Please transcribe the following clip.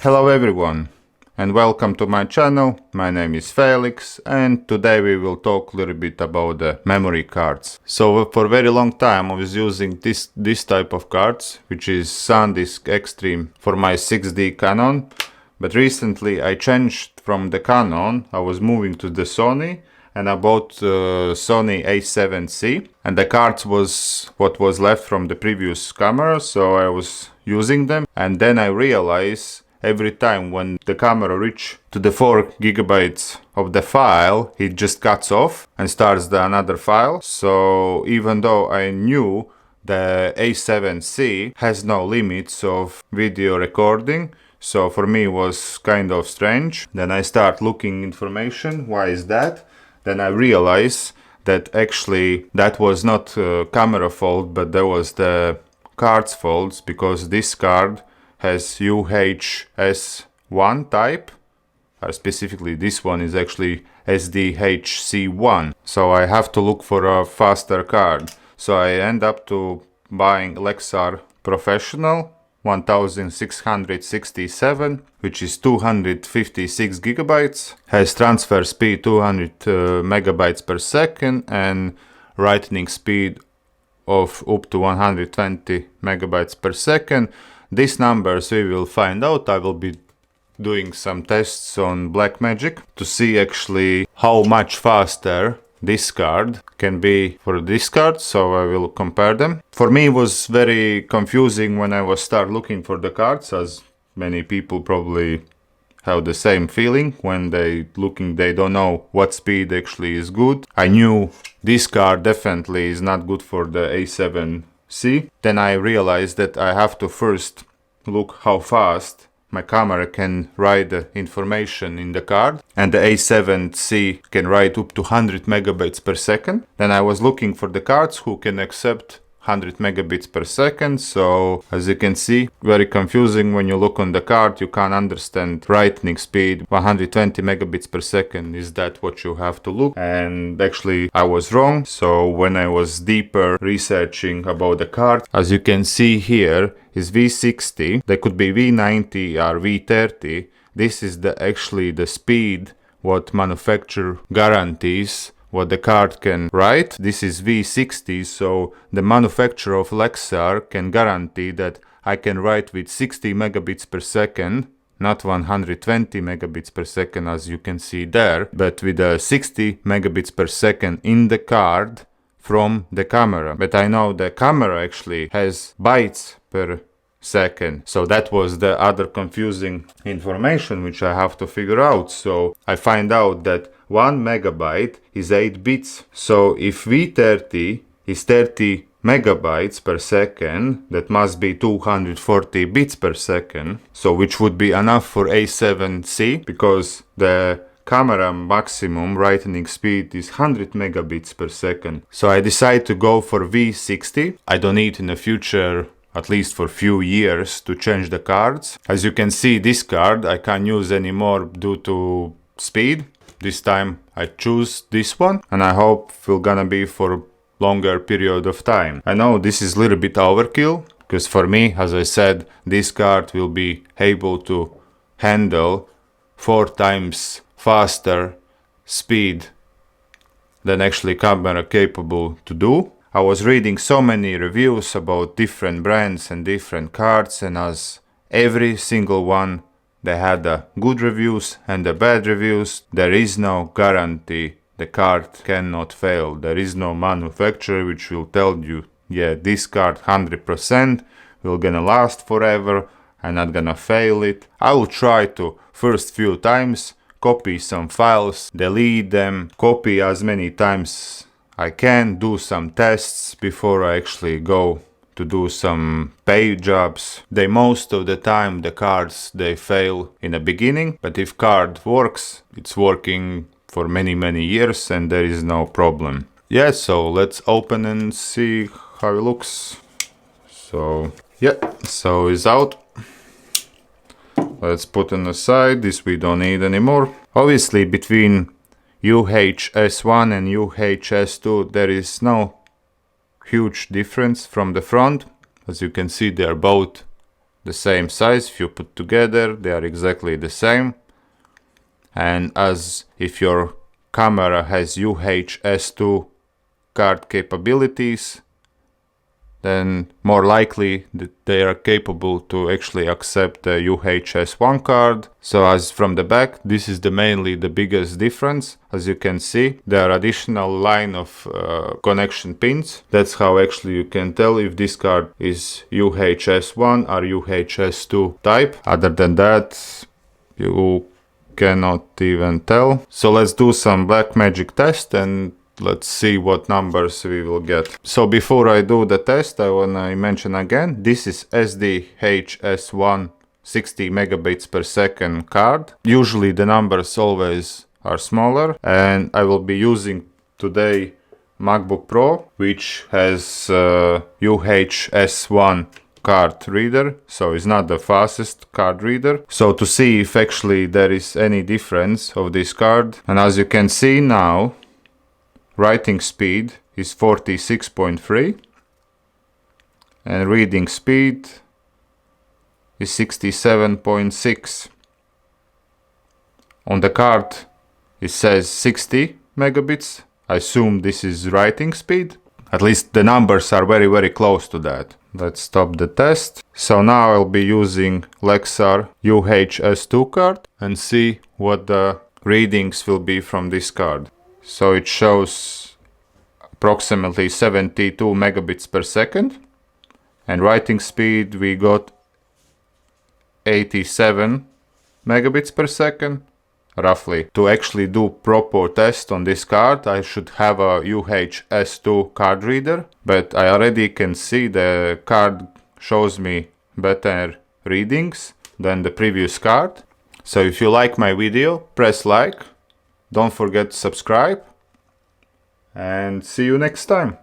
Hello everyone and welcome to my channel. My name is Felix and today we will talk a little bit about the memory cards. So for a very long time I was using this type of cards, which is SanDisk Extreme for my 6D Canon, but recently I changed from the Canon. I was moving to the Sony and I bought Sony A7C, and the cards was what was left from the previous camera, so I was using them, and then I realized every time when the camera reaches to the 4 GB of the file, it just cuts off and starts another file. So even though I knew the A7C has no limits of video recording, so for me it was kind of strange. Then I start looking information, why is that? Then I realized that actually that was not camera fault, but that was the card's fault, because this card has UHS-I type. Specifically this one is actually SDXC. So I have to look for a faster card. So I end up to buying Lexar Professional 1667, which is 256 GB, has transfer speed 200 megabytes per second and writing speed of up to 120 megabytes per second. These numbers we will find out. I will be doing some tests on Blackmagic to see actually how much faster this card can be for this card, so I will compare them. For me it was very confusing when I was start looking for the cards, as many people probably have the same feeling when they looking, they don't know what speed actually is good. I knew this card definitely is not good for the A7C. Then I realized that I have to first look how fast my camera can write the information in the card, and the A7C can write up to 100 megabytes per second. Then I was looking for the cards who can accept 100 megabits per second. So as you can see, very confusing. When you look on the card, you can't understand writing speed 120 megabits per second. Is that what you have to look? And actually I was wrong. So when I was deeper researching about the card, as you can see here is V60, there could be V90 or V30. This is actually the speed what manufacturer guarantees what the card can write. This is V60, so the manufacturer of Lexar can guarantee that I can write with 60 megabits per second, not 120 megabits per second as you can see there, but with 60 megabits per second in the card from the camera. But I know the camera actually has bytes per second, so that was the other confusing information which I have to figure out. So I find out that 1 megabyte is 8 bits. So if V30 is 30 megabytes per second, that must be 240 bits per second. So which would be enough for A7C, because the camera maximum writing speed is 100 megabits per second. So I decide to go for V60. I don't need in the future, at least for few years, to change the cards. As you can see, this card I can't use anymore due to speed. This time I choose this one, and I hope it's gonna be for a longer period of time. I know this is a little bit overkill, because for me, as I said, this card will be able to handle 4 times faster speed than actually camera capable to do. I was reading so many reviews about different brands and different cards, and as every single one, they had the good reviews and the bad reviews. There is no guarantee the card cannot fail. There is no manufacturer which will tell you, yeah, this card 100% will gonna last forever and not gonna fail it. I will try to first few times copy some files, delete them, copy as many times I can, do some tests before I actually go to do some paid jobs. Most of the time the cards they fail in the beginning, but if card works, it's working for many years and there is no problem. Yeah, so let's open and see how it looks. So yeah, so it's out. Let's put it aside. This we don't need anymore. Obviously between UHS-I and UHS-II there is no huge difference from the front. As you can see, they are both the same size. If you put together, they are exactly the same. And as if your camera has UHS-II card capabilities, then more likely that they are capable to actually accept the UHS-I card. So as from the back, this is mainly the biggest difference. As you can see, there are additional line of connection pins. That's how actually you can tell if this card is UHS-I or UHS-II type. Other than that, you cannot even tell. So let's do some black magic test and let's see what numbers we will get. So before I do the test, I wanna mention again, this is SDXC 60 megabits per second card. Usually the numbers always are smaller, and I will be using today MacBook Pro, which has UHS-I card reader, so it's not the fastest card reader. So to see if actually there is any difference of this card, and as you can see now, writing speed is 46.3 and reading speed is 67.6. On the card it says 60 megabits. I assume this is writing speed. At least the numbers are very close to that. Let's stop the test. So now I'll be using Lexar UHS-II card and see what the readings will be from this card. So it shows approximately 72 megabits per second, and writing speed we got 87 megabits per second, roughly. To actually do proper test on this card, I should have a UHS-II card reader, but I already can see the card shows me better readings than the previous card. So if you like my video, press like. Don't forget to subscribe, and see you next time.